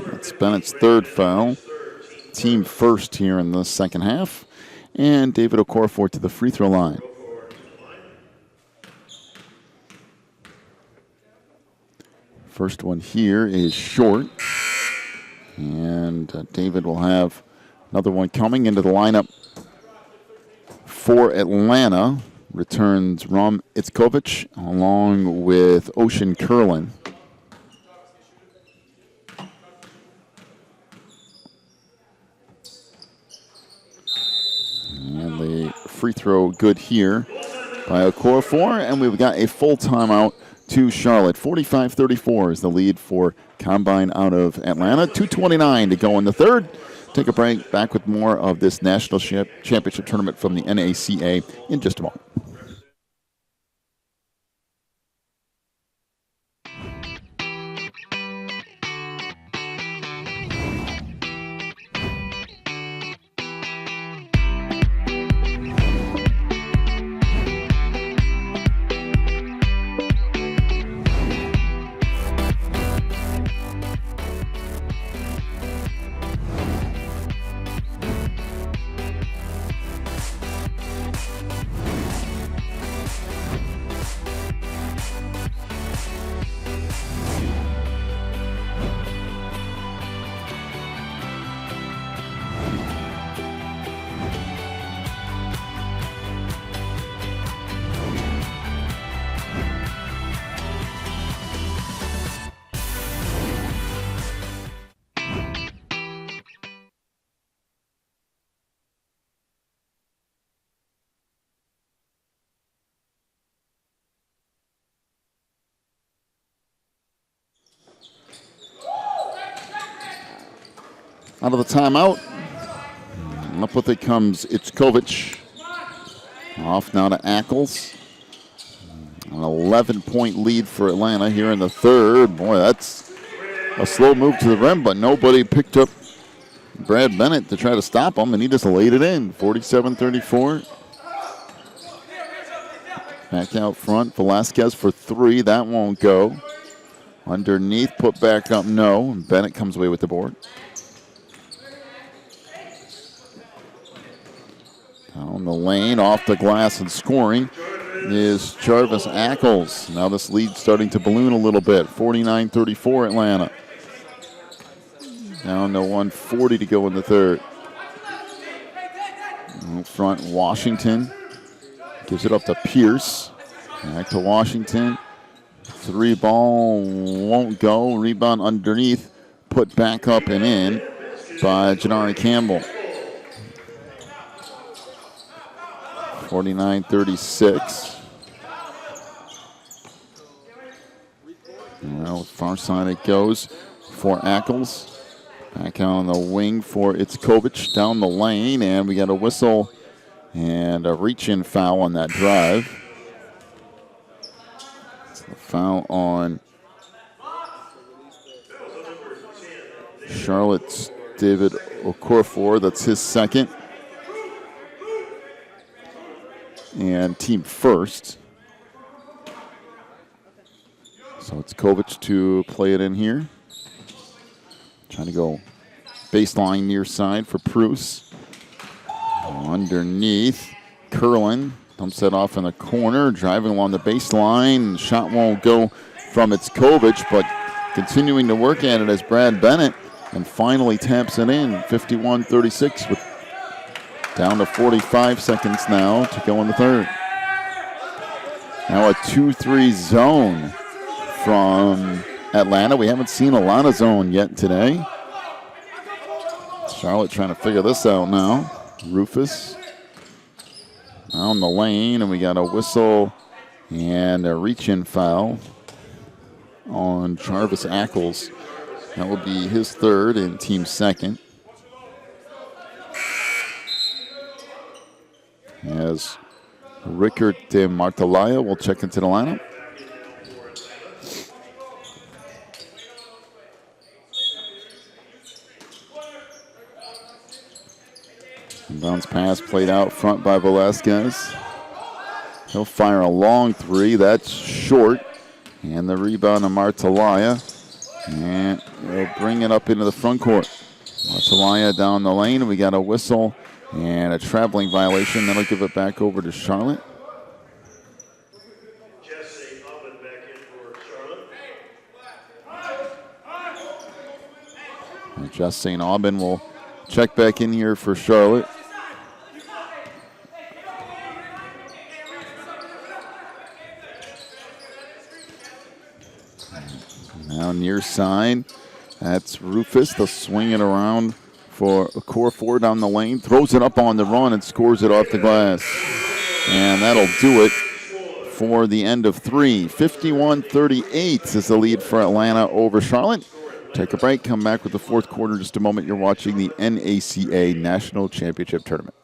[SPEAKER 3] That's Bennett's third foul. Team first here in the second half. And David Okorafor to the free throw line. First one here is short. And David will have another one coming into the lineup for Atlanta. Returns Rom Itzkovich along with Ocean Curlin. And the free throw good here by Okorafor, and we've got a full timeout to Charlotte. 45-34 is the lead for Combine out of Atlanta. 2:29 to go in the third. Take a break. Back with more of this national championship tournament from the NACA in just a moment. Out of the timeout. Up with it comes Itzkovich. Off now to Ackles. An 11-point lead for Atlanta here in the third. Boy, that's a slow move to the rim, but nobody picked up Brad Bennett to try to stop him, and he just laid it in. 47-34. Back out front. Velasquez for three. That won't go. Underneath, put back up, no. And Bennett comes away with the board. Down the lane, off the glass and scoring is Jarvis Ackles. Now this lead starting to balloon a little bit. 49-34 Atlanta. Down to 1:40 to go in the third. In front, Washington gives it up to Pierce. Back to Washington. 3 ball won't go. Rebound underneath. Put back up and in by Janari Campbell. 49-36. Well, far side it goes for Ackles. Back out on the wing for Itzkovich down the lane, and we got a whistle and a reach-in foul on that drive. It's the foul on Charlotte's David Okorafor. That's his second. And team first. So it's Kovic to play it in here. Trying to go baseline near side for Pruce. Underneath, Curlin dumps that off in the corner, driving along the baseline. Shot won't go from Itzkovich, but continuing to work at it as Brad Bennett, and finally taps it in. 51-36 with down to 45 seconds now to go in the third. Now a 2-3 zone from Atlanta. We haven't seen a lot of zone yet today. Charlotte trying to figure this out now. Rufus down the lane, and we got a whistle and a reach-in foul on Jarvis Ackles. That will be his third and team second. As Rickard de Martelaya will check into the lineup. Bounce pass played out front by Velasquez. He'll fire a long three. That's short. And the rebound of Martelaya. And they'll bring it up into the front court. Martelaya down the lane. We got a whistle and a traveling violation. That'll give it back over to Charlotte. And Jess St. Aubin will check back in here for Charlotte. Now near side, that's Rufus. They'll swing it around for a core four down the lane. Throws it up on the run and scores it off the glass. And that'll do it for the end of three. 51-38 is the lead for Atlanta over Charlotte. Take a break, come back with the fourth quarter in just a moment. You're watching the NACA National Championship Tournament.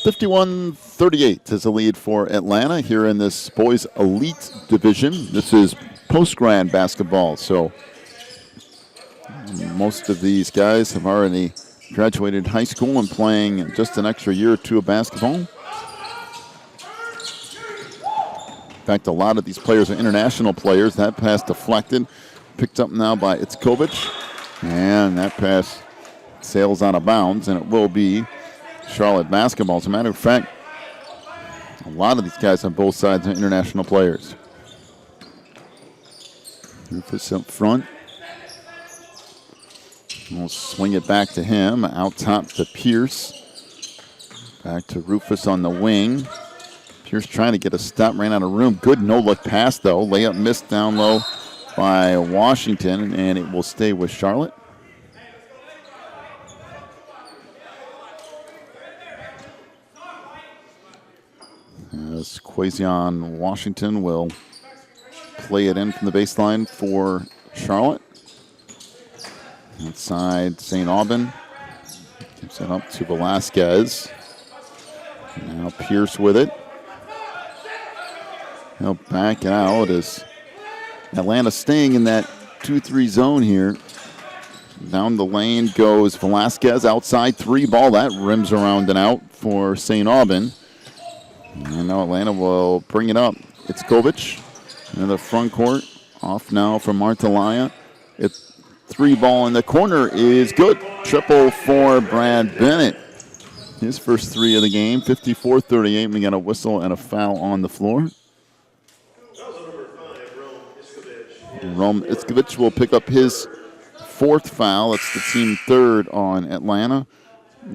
[SPEAKER 3] (51-38) is the lead for Atlanta here in this boys elite division. This is post-grad basketball, so most of these guys have already graduated high school and playing just an extra year or two of basketball. fact, a lot of these players are international players. That pass deflected, picked up now by Itzkovich. And that pass sails out of bounds, and it will be Charlotte basketball. As a matter of fact, a lot of these guys on both sides are international players. Rufus up front. We'll swing it back to him. Out top to Pierce. Back to Rufus on the wing. Pierce trying to get a stop, ran out of room. Good no-look pass, though. Layup missed down low by Washington, and it will stay with Charlotte. As Quasion Washington will play it in from the baseline for Charlotte. Outside St. Aubin. Gives it up to Velasquez. Now Pierce with it. He'll back it out as Atlanta staying in that 2-3 zone here. Down the lane goes Velasquez. Outside three ball. That rims around and out for St. Aubin. And now Atlanta will bring it up. It's Itzkovich in the front court. Off now from Martelaya. It's three ball in the corner is good. Triple for Brad Bennett. His first three of the game. 54-38. We got a whistle and a foul on the floor. Rome Itzkovich will pick up his fourth foul. It's the team third on Atlanta.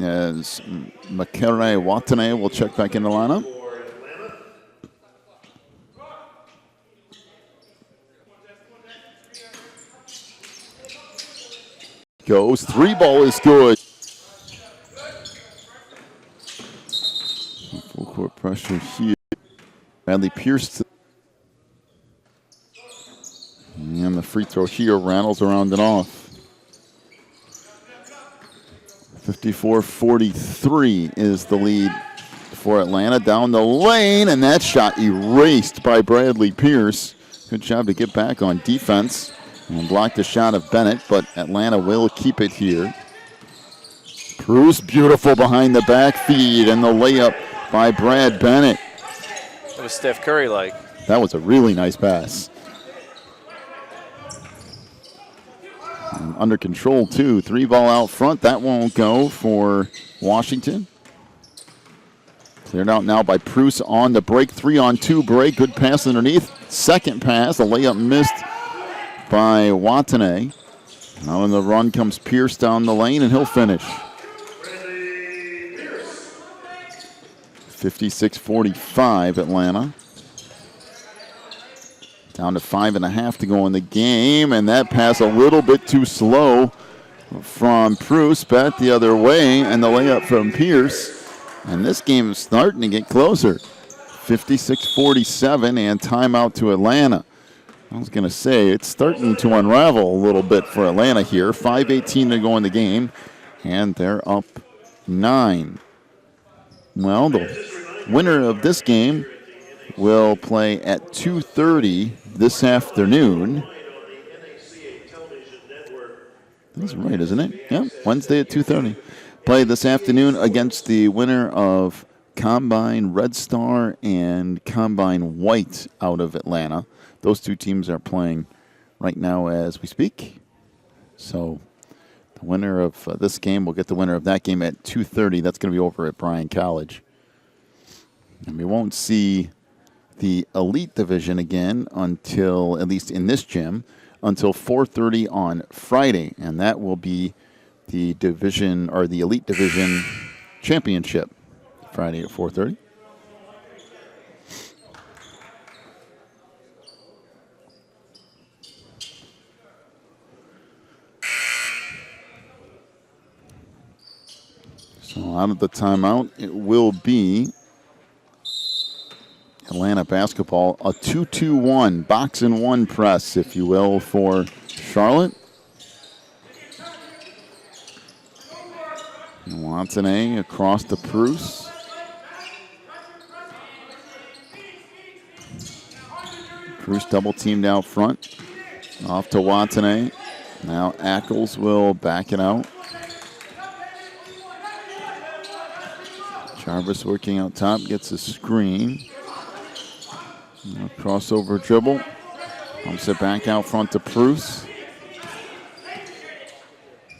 [SPEAKER 3] As Makere Watane will check back in the lineup. Goes, three ball is good. Full court pressure here. Bradley Pierce. And the free throw here rattles around and off. 54-43 is the lead for Atlanta. Down the lane, and that shot erased by Bradley Pierce. Good job to get back on defense and block the shot of Bennett, but Atlanta will keep it here. Bruce, beautiful behind the back feed, and the layup by Brad Bennett.
[SPEAKER 7] That was Steph Curry-like.
[SPEAKER 3] That was a really nice pass. And under control, too. Three ball out front. That won't go for Washington. Cleared out now by Bruce on the break. 3-on-2 break. Good pass underneath. Second pass. A layup missed by Watane. Now in the run comes Pierce down the lane, and he'll finish. 56-45 Atlanta. Down to 5.5 to go in the game, and that pass a little bit too slow from Bruce, back the other way, and the layup from Pierce. And this game is starting to get closer. 56-47 and timeout to Atlanta. I was going to say, it's starting to unravel a little bit for Atlanta here. 5:18 to go in the game, and they're up 9. Well, the winner of this game will play at 2:30 this afternoon. That's right, isn't it? Yeah, Wednesday at 2:30. Play this afternoon against the winner of Combine Red Star and Combine White out of Atlanta. Those two teams are playing right now as we speak. So the winner of this game will get the winner of that game at 2:30. That's going to be over at Bryan College. And we won't see the Elite Division again until, at least in this gym, until 4:30 on Friday. And that will be the division, or the Elite Division Championship, Friday at 4:30. So out of the timeout, it will be Atlanta basketball, a 2-2-1, box and one press, if you will, for Charlotte. Watane across to Bruce. Bruce double teamed out front. Off to Watane. Now Ackles will back it out. Jarvis working out top, gets a screen. Crossover dribble. Pumps it back out front to Bruce.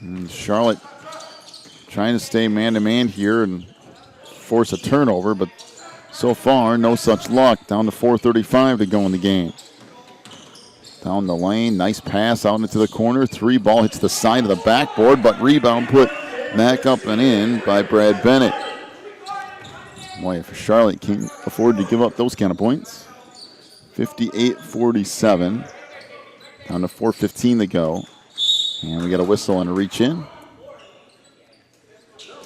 [SPEAKER 3] And Charlotte trying to stay man-to-man here and force a turnover, but so far, no such luck. Down to 4:35 to go in the game. Down the lane, nice pass out into the corner. Three ball hits the side of the backboard, but rebound put back up and in by Brad Bennett. Boy, if Charlotte can't afford to give up those kind of points. 58-47. Down to 4:15 to go. And we got a whistle and a reach in.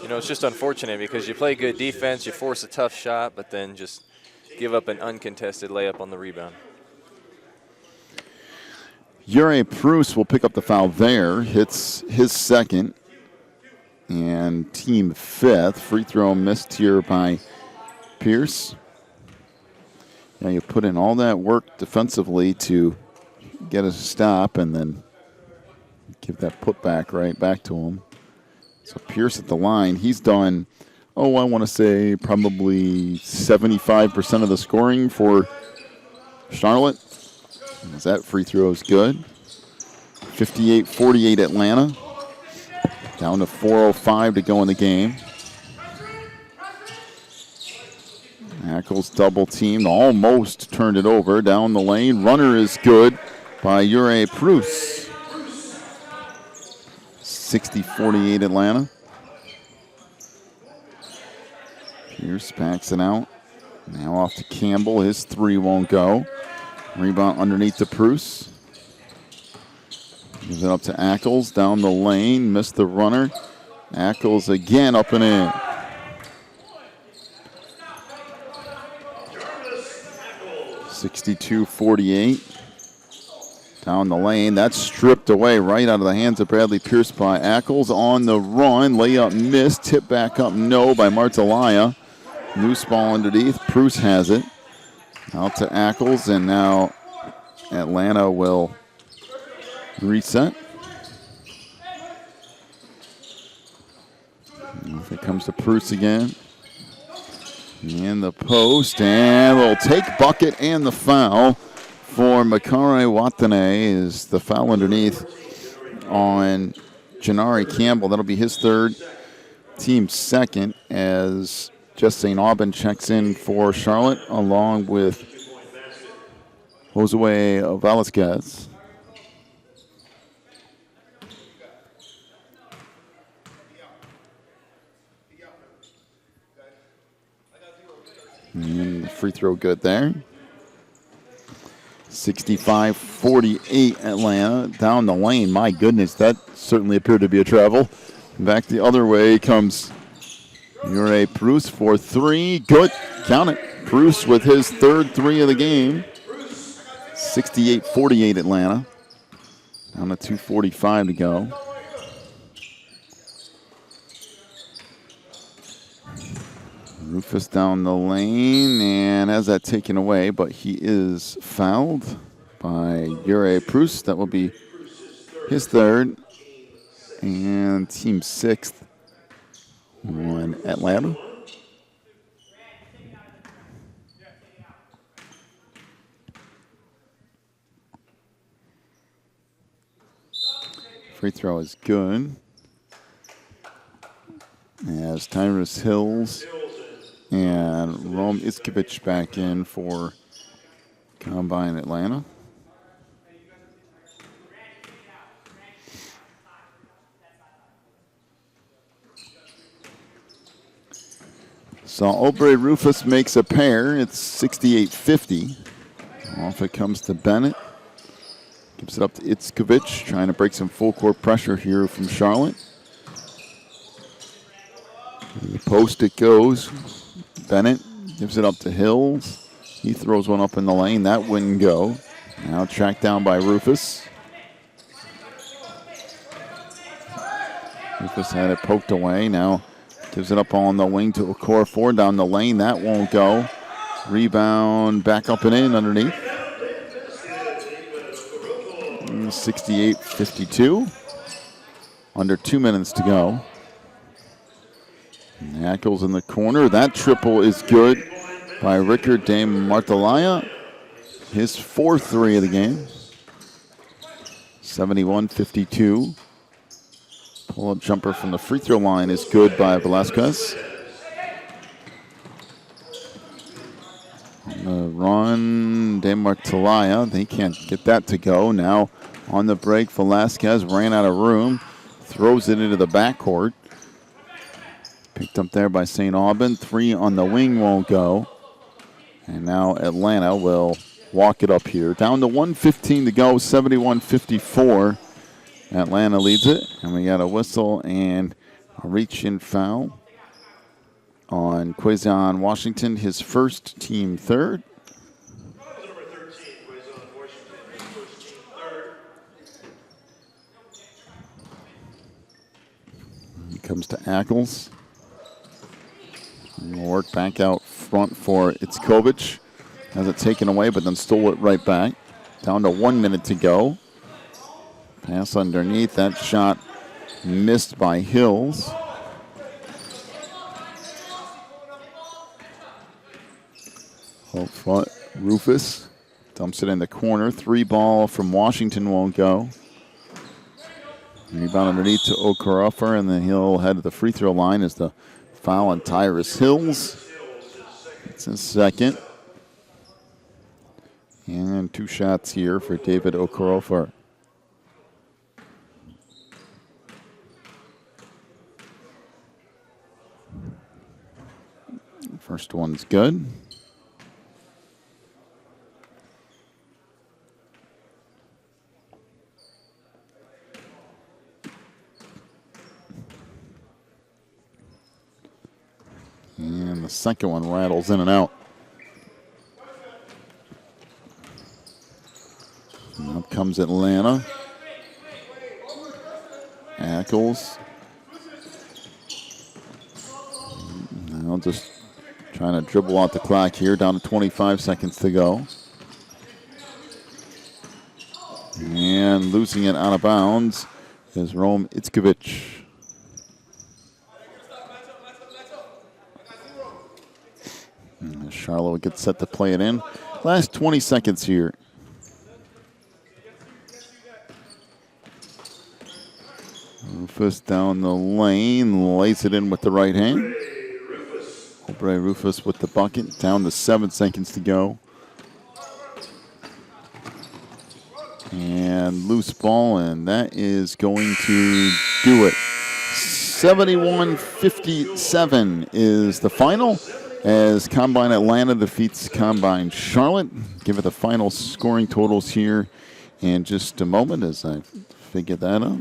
[SPEAKER 7] You know, it's just unfortunate because you play good defense, you force a tough shot, but then just give up an uncontested layup on the rebound.
[SPEAKER 3] Ure Bruce will pick up the foul there. Hits his second. And team fifth. Free throw missed here by Pierce. Now you put in all that work defensively to get a stop and then give that putback right back to him. So Pierce at the line. He's done, I want to say probably 75% of the scoring for Charlotte. As that free throw is good. 58-48 Atlanta. Down to 4:05 to go in the game. Ackles double teamed, almost turned it over. Down the lane, runner is good by Ure Bruce. 60-48 Atlanta. Pierce backs it out. Now off to Campbell. His three won't go. Rebound underneath to Bruce. Gives it up to Ackles. Down the lane. Missed the runner. Ackles again up and in. (62-48). Down the lane. That's stripped away right out of the hands of Bradley Pierce by Ackles. On the run. Layup missed. Tip back up no by Martalia. Loose ball underneath. Bruce has it. Out to Ackles, and now Atlanta will reset. If it comes to Bruce again. In the post, and we'll take bucket and the foul for Makare Watane is the foul underneath on Janari Campbell. That'll be his third, team second, as Just St. Aubin checks in for Charlotte along with Josue Velasquez. And the free throw good there. 65-48 Atlanta. Down the lane. My goodness, that certainly appeared to be a travel. Back the other way comes Ure Bruce for three. Good. Count it. Bruce with his third three of the game. 68-48 Atlanta. Down to 2:45 to go. Rufus down the lane and has that taken away, but he is fouled by Ure Bruce. That will be his third and team sixth on Atlanta. Free throw is good. As Tyrus Hills and Rome Iskevich back in for Combine Atlanta. So Aubrey Rufus makes a pair. It's 68-50. Off it comes to Bennett. Gives it up to Itzkovich, trying to break some full court pressure here from Charlotte. The post it goes. Bennett gives it up to Hills. He throws one up in the lane. That wouldn't go. Now tracked down by Rufus. Rufus had it poked away. Now gives it up on the wing to Okorafor down the lane. That won't go. Rebound back up and in underneath. 68-52. Under 2 minutes to go. Ackles in the corner. That triple is good by Rickard Dame Martalaya. his fourth three of the game. 71-52. Pull-up jumper from the free throw line is good by Velasquez. On the run, DeMartillia, they can't get that to go. Now on the break, Velasquez ran out of room, throws it into the backcourt. Picked up there by St. Aubin. Three on the wing won't go. And now Atlanta will walk it up here. Down to 1:15 to go, 71-54. Atlanta leads it. And we got a whistle and a reach-in foul on Quezon Washington, his first, team third. He comes to Ackles. And we'll work back out front for Itzkovich. Has it taken away, but then stole it right back. Down to 1 minute to go. Pass underneath. That shot missed by Hills. Up front, Rufus dumps it in the corner. Three ball from Washington won't go. Rebound underneath to Okorofer, and then he'll head to the free throw line as the foul on Tyrus Hills. It's his second. And 2 shots here for David Okorofer. First one's good. And the second one rattles in and out. And up comes Atlanta. Ackles. Now just trying to dribble out the clock here. Down to 25 seconds to go. And losing it out of bounds is Rome Itzkovich. Charlotte gets set to play it in. Last 20 seconds here. Rufus down the lane, lays it in with the right hand. Aubrey Rufus with the bucket. Down to 7 seconds to go. And loose ball, and that is going to do it. 71-57 is the final, as Combine Atlanta defeats Combine Charlotte. Give it the final scoring totals here in just a moment as I figure that out.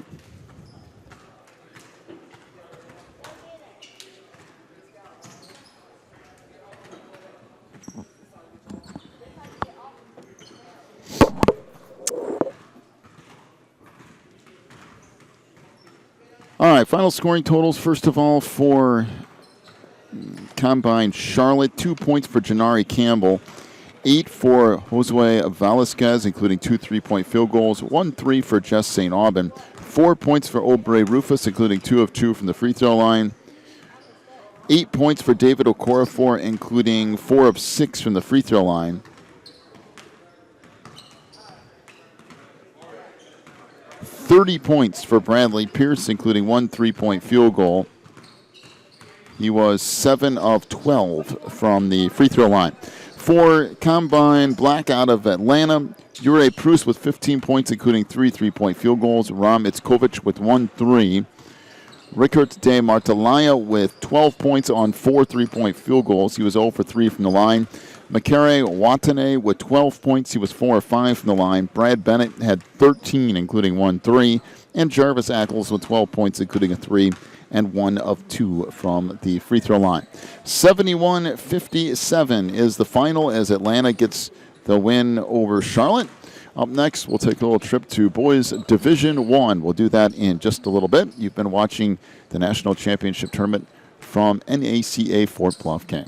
[SPEAKER 3] All right, final scoring totals. First of all, for Combine Charlotte, 2 points for Janari Campbell, 8 for Josue Velasquez, including 2 3-point field goals, 1 3 for Jess St. Aubin, 4 points for Aubrey Rufus, including 2 of 2 from the free throw line, 8 points for David Okorafor, including 4 of 6 from the free throw line. 30 points for Bradley Pierce, including 1 3-point field goal. He was 7 of 12 from the free throw line. For Combine Black out of Atlanta, Jure Prus with 15 points, including 3 3-point field goals. Ram Itzkovich with 1 3. Rickert de Martelaya with 12 points on 4 3-point field goals. He was 0 for 3 from the line. Makere Watane with 12 points. He was 4 of 5 from the line. Brad Bennett had 13, including 1 3. And Jarvis Ackles with 12 points, including a 3. And 1 of 2 from the free throw line. 71-57 is the final as Atlanta gets the win over Charlotte. Up next, we'll take a little trip to Boys Division I. We'll do that in just a little bit. You've been watching the National Championship Tournament from NACA Fort Bluff King.